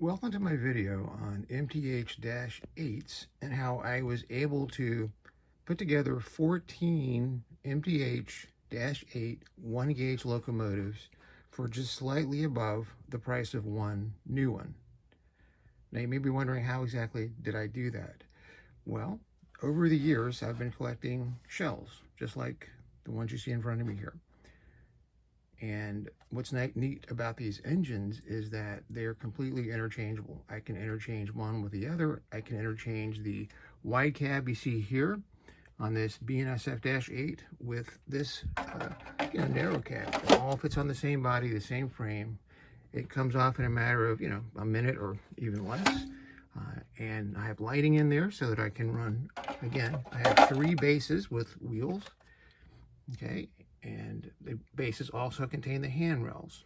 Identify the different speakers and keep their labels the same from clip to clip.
Speaker 1: Welcome to my video on MTH-8s and how I was able to put together 14 MTH-8 1-gauge locomotives for just slightly above the price of one new one. Now you may be wondering, how exactly did I do that? Well, over the years I've been collecting shells, just like the ones you see in front of me here. And what's neat about these engines is that they're completely interchangeable. I can interchange one with the other. I can interchange the wide cab you see here on this BNSF-8 with this narrow cab. It all fits on the same body, the same frame. It comes off in a matter of, a minute or even less. And I have lighting in there so that I can run, again, I have 3 bases with wheels. Okay, and the bases also contain the handrails.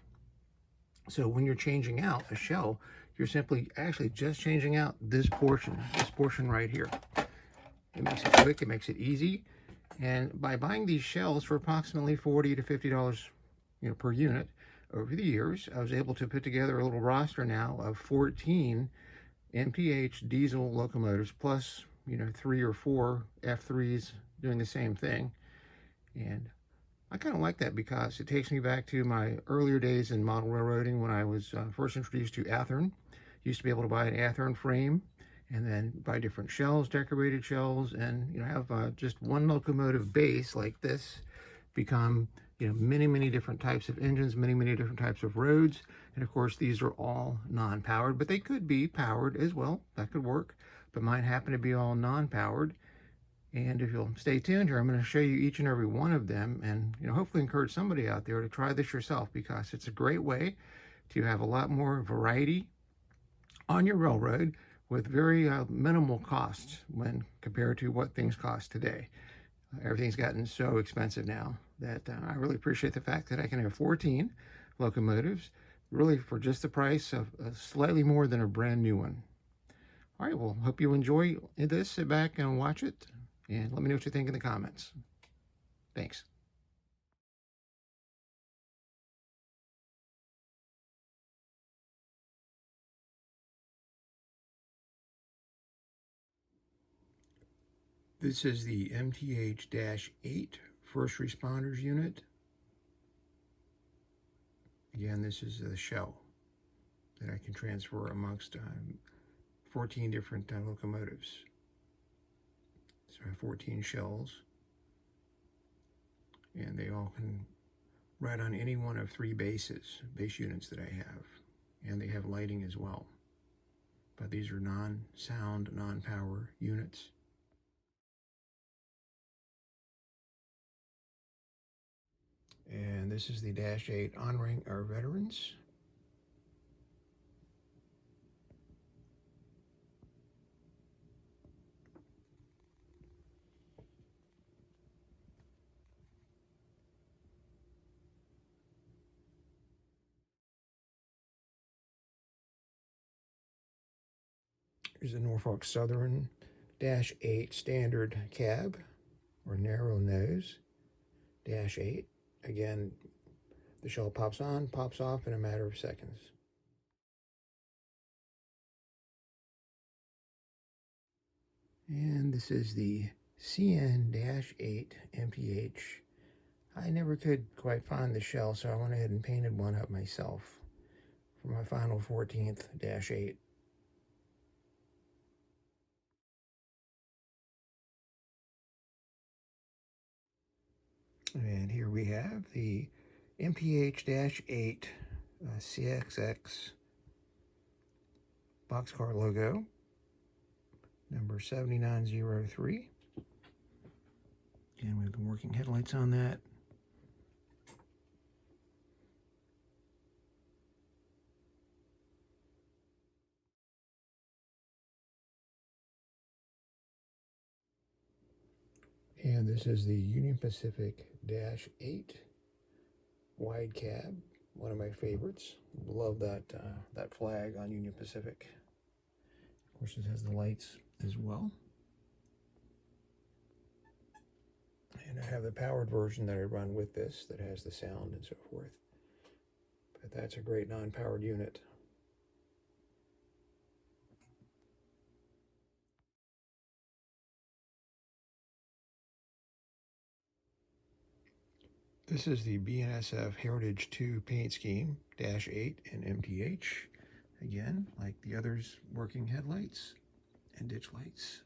Speaker 1: So when you're changing out a shell, you're simply actually just changing out this portion right here. It makes it quick, it makes it easy. And by buying these shells for approximately $40 to $50, per unit, over the years, I was able to put together a little roster now of 14 MPH diesel locomotives, plus 3 or 4 F3s doing the same thing. And I kind of like that because it takes me back to my earlier days in model railroading when I was first introduced to Athearn. Used to be able to buy an Athearn frame and then buy different shells, decorated shells, and have just one locomotive base like this become many different types of engines, many different types of roads. And of course these are all non-powered, but they could be powered as well. That could work, but mine happen to be all non-powered. And if you'll stay tuned here, I'm going to show you each and every one of them and hopefully encourage somebody out there to try this yourself, because it's a great way to have a lot more variety on your railroad with very minimal costs when compared to what things cost today. Everything's gotten so expensive now that I really appreciate the fact that I can have 14 locomotives really for just the price of slightly more than a brand new one. All right, well, hope you enjoy this. Sit back and watch it. And let me know what you think in the comments. Thanks. This is the MTH-8 First Responders Unit. Again, this is the shell that I can transfer amongst 14 different locomotives. So I have 14 shells, and they all can ride on any one of 3 base units that I have, and they have lighting as well. But these are non-sound, non-power units. And this is the -8 honoring our veterans. Here's a Norfolk Southern -8 standard cab, or narrow nose, -8. Again, the shell pops on, pops off in a matter of seconds. And this is the CN-8 MPH. I never could quite find the shell, so I went ahead and painted one up myself for my final 14th -8. And here we have the MPH-8 CXX boxcar logo, number 7903. And we have the working headlights on that. And this is the Union Pacific -8 wide cab, one of my favorites. Love that that flag on Union Pacific. Of course, it has the lights as well. And I have the powered version that I run with this that has the sound and so forth. But that's a great non-powered unit. This is the BNSF Heritage 2 paint scheme, -8 in MTH. Again, like the others, working headlights and ditch lights.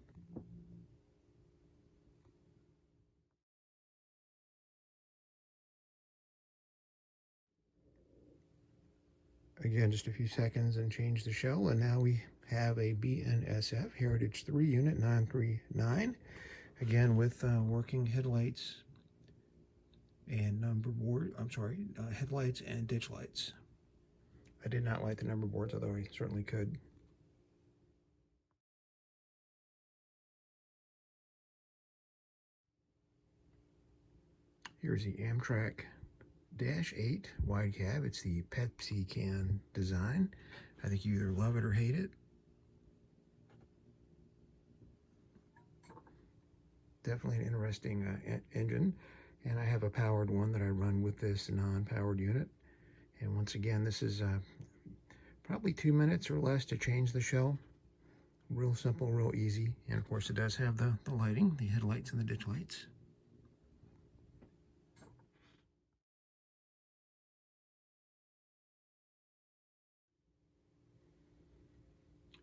Speaker 1: Again, just a few seconds and change the shell, and now we have a BNSF Heritage 3 unit 939. Again, with working headlights and headlights and ditch lights. I did not light the number boards, although I certainly could. Here's the Amtrak -8 wide cab. It's the Pepsi can design. I think you either love it or hate it. Definitely an interesting engine. And I have a powered one that I run with this non-powered unit. And once again, this is probably 2 minutes or less to change the shell. Real simple, real easy. And of course it does have the lighting, the headlights and the ditch lights.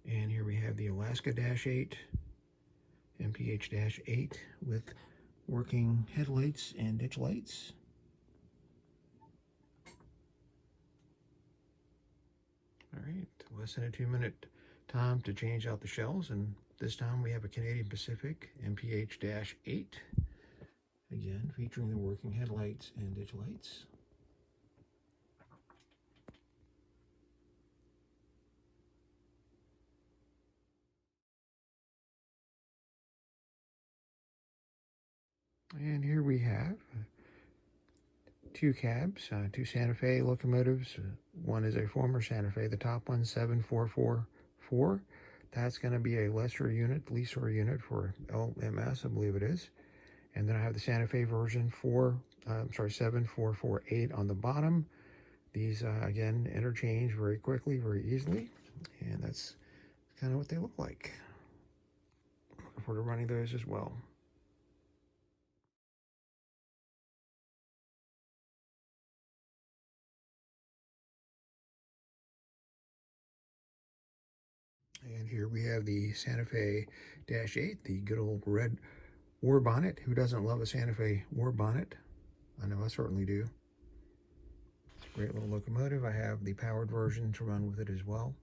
Speaker 1: And here we have the Alaska -8, MTH-8 with working headlights and ditch lights. All right, less than a 2 minute time to change out the shells, and this time we have a Canadian Pacific MTH-8, again featuring the working headlights and ditch lights. And here we have two cabs, two Santa Fe locomotives. One is a former Santa Fe, the top one, 7444. That's going to be a lesser unit for LMS, I believe it is. And then I have the Santa Fe version 7448 on the bottom. These, again, interchange very quickly, very easily. And that's kind of what they look like. Looking forward to running those as well. And here we have the Santa Fe -8, the good old red war bonnet. Who doesn't love a Santa Fe war bonnet? I know I certainly do. It's a great little locomotive. I have the powered version to run with it as well.